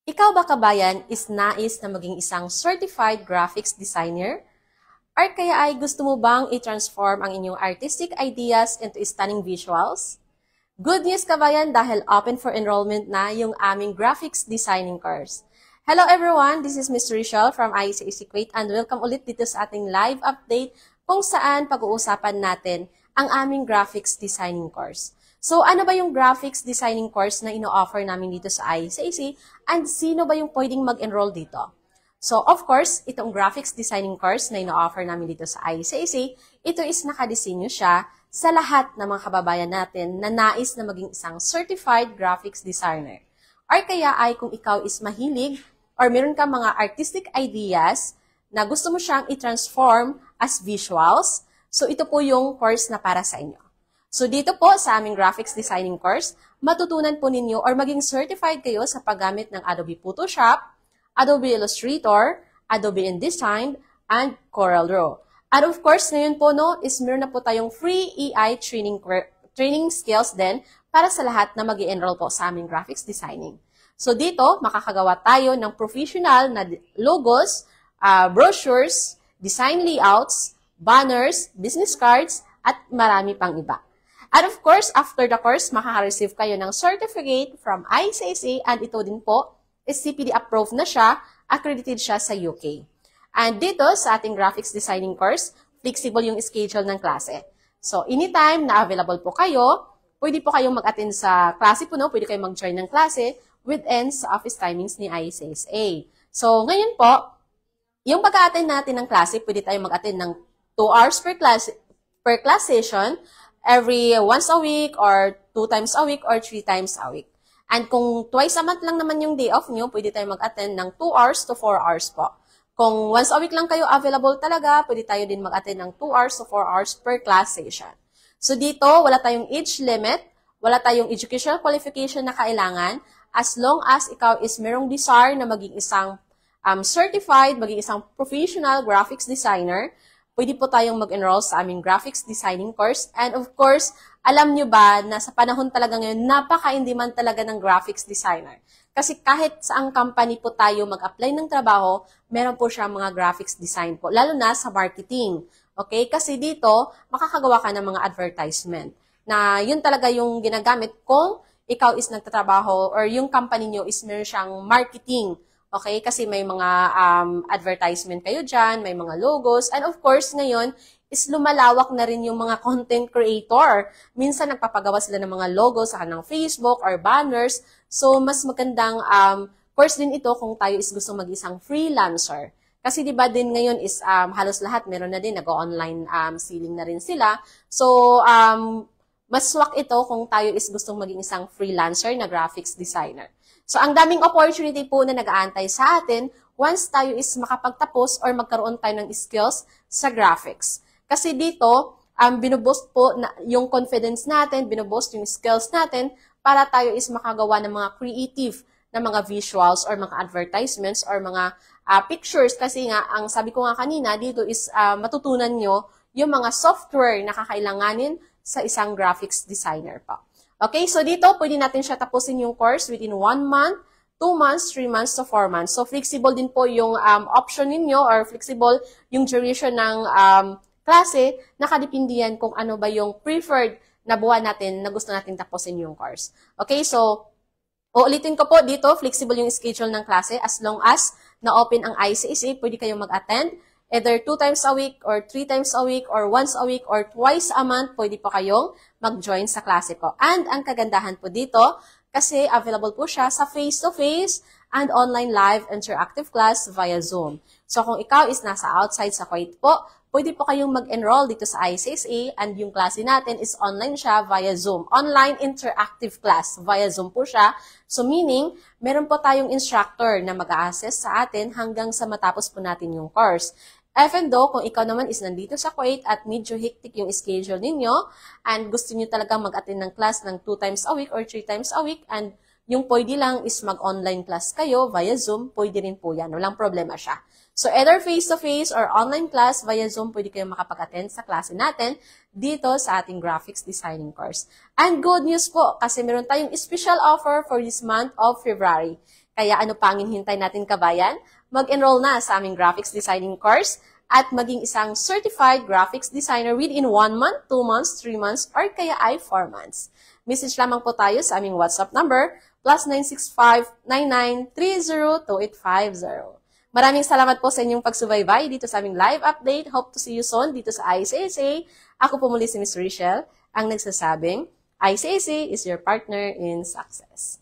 Ikaw ba kabayan is nais na maging isang certified graphics designer? Or kaya ay gusto mo bang i-transform ang inyong artistic ideas into stunning visuals? Good news kabayan dahil open for enrollment na yung aming graphics designing course. Hello everyone, this is Ms. Richelle from ICAC Kuwait and welcome ulit dito sa ating live update kung saan pag-uusapan natin ang aming graphics designing course. So, ano ba yung graphics designing course na ino-offer namin dito sa ICAC and sino ba yung pwedeng mag-enroll dito? So, of course, itong graphics designing course na ino-offer namin dito sa ICAC, ito is nakadesinyo siya sa lahat ng mga kababayan natin na nais na maging isang certified graphics designer. Or kaya ay kung ikaw is mahilig or meron ka mga artistic ideas na gusto mo siyang i-transform as visuals, so ito po yung course na para sa inyo. So dito po sa aming graphics designing course, matutunan po ninyo or maging certified kayo sa paggamit ng Adobe Photoshop, Adobe Illustrator, Adobe InDesign, and CorelDRAW. And of course, ngayon po is meron na po tayong free AI training skills din para sa lahat na mag-i-enroll po sa aming graphics designing. So dito, makakagawa tayo ng professional na logos, brochures, design layouts, banners, business cards, at marami pang iba. And of course, after the course, makaka-receive kayo ng certificate from ICAC and ito din po is CPD approved na siya, accredited siya sa UK. And dito sa ating graphics designing course, flexible yung schedule ng klase. So, anytime na available po kayo, pwede po kayong mag-attend sa klase po, pwede kayong mag-join ng klase within sa office timings ni ICAC. So, ngayon po, yung pag-attend natin ng klase, pwede tayong mag-attend ng 2 hours per class session, every once a week or 2 times a week or 3 times a week. And kung twice a month lang naman yung day off nyo, pwede tayo mag-attend ng 2 hours to 4 hours po. Kung once a week lang kayo available talaga, pwede tayo din mag-attend ng 2 hours to 4 hours per class session. So dito, wala tayong age limit, wala tayong educational qualification na kailangan, as long as ikaw is merong desire na maging isang certified, maging isang professional graphics designer, pwede po tayong mag-enroll sa aming graphics designing course. And of course, alam nyo ba na sa panahon talaga ngayon, napaka-in-demand talaga ng graphics designer. Kasi kahit saang company po tayo mag-apply ng trabaho, meron po siya mga graphics design po, lalo na sa marketing. Okay? Kasi dito, makakagawa ka ng mga advertisement na yun talaga yung ginagamit kung ikaw is nagtatrabaho or yung company nyo is meron siyang marketing. Okay? Kasi may mga advertisement kayo dyan, may mga logos, and of course, ngayon, is lumalawak na rin yung mga content creator. Minsan, nagpapagawa sila ng mga logos sa kanang Facebook or banners. So, mas magandang course din ito kung tayo is gusto mag-isang freelancer. Kasi di ba din ngayon is halos lahat meron na din, nag-online selling na rin sila. So, mas swak ito kung tayo is gustong maging isang freelancer na graphics designer. So, ang daming opportunity po na nag-aantay sa atin once tayo is makapagtapos or magkaroon tayo ng skills sa graphics. Kasi dito, binuboost po yung confidence natin, binuboost yung skills natin para tayo is makagawa ng mga creative na mga visuals or mga advertisements or mga pictures. Kasi nga, ang sabi ko nga kanina, dito is matutunan nyo yung mga software na kakailanganin sa isang graphics designer pa. Okay, so dito, pwede natin siya tapusin yung course within 1 month, 2 months, 3 months to 4 months. So, flexible din po yung option ninyo or flexible yung duration ng klase, nakadepende yan kung ano ba yung preferred na buwan natin na gusto natin tapusin yung course. Okay, so, uulitin ko po dito, flexible yung schedule ng klase as long as na-open ang ICAC, pwede kayong mag-attend. Either 2 times a week or 3 times a week or once a week or twice a month, pwede po kayong mag-join sa klase po. And ang kagandahan po dito, kasi available po siya sa face-to-face and online live interactive class via Zoom. So kung ikaw is nasa outside sa Kuwait po, pwede po kayong mag-enroll dito sa ICAC and yung klase natin is online siya via Zoom. Online interactive class via Zoom po siya. So meaning, meron po tayong instructor na mag-a-assess sa atin hanggang sa matapos po natin yung course. Even though, kung ikaw naman is nandito sa Kuwait at medyo hectic yung schedule ninyo and gusto niyo talagang mag-attend ng class ng 2 times a week or 3 times a week and yung pwede lang is mag-online class kayo via Zoom, pwede rin po yan. Walang problema siya. So, either face-to-face or online class via Zoom, pwede kayong makapag-attend sa klase natin dito sa ating graphics designing course. And good news po, kasi meron tayong special offer for this month of February. Kaya ano pa ang hinihintay natin kabayan? Mag-enroll na sa aming graphics designing course at maging isang certified graphics designer within 1 month, 2 months, 3 months, or kaya ay 4 months. Message lamang po tayo sa aming WhatsApp number +965 99302850. Maraming salamat po sa inyong pagsubaybay dito sa aming live update. Hope to see you soon dito sa ICAC. Ako po muli si Ms. Rachel, ang nagsasabing, ICAC is your partner in success.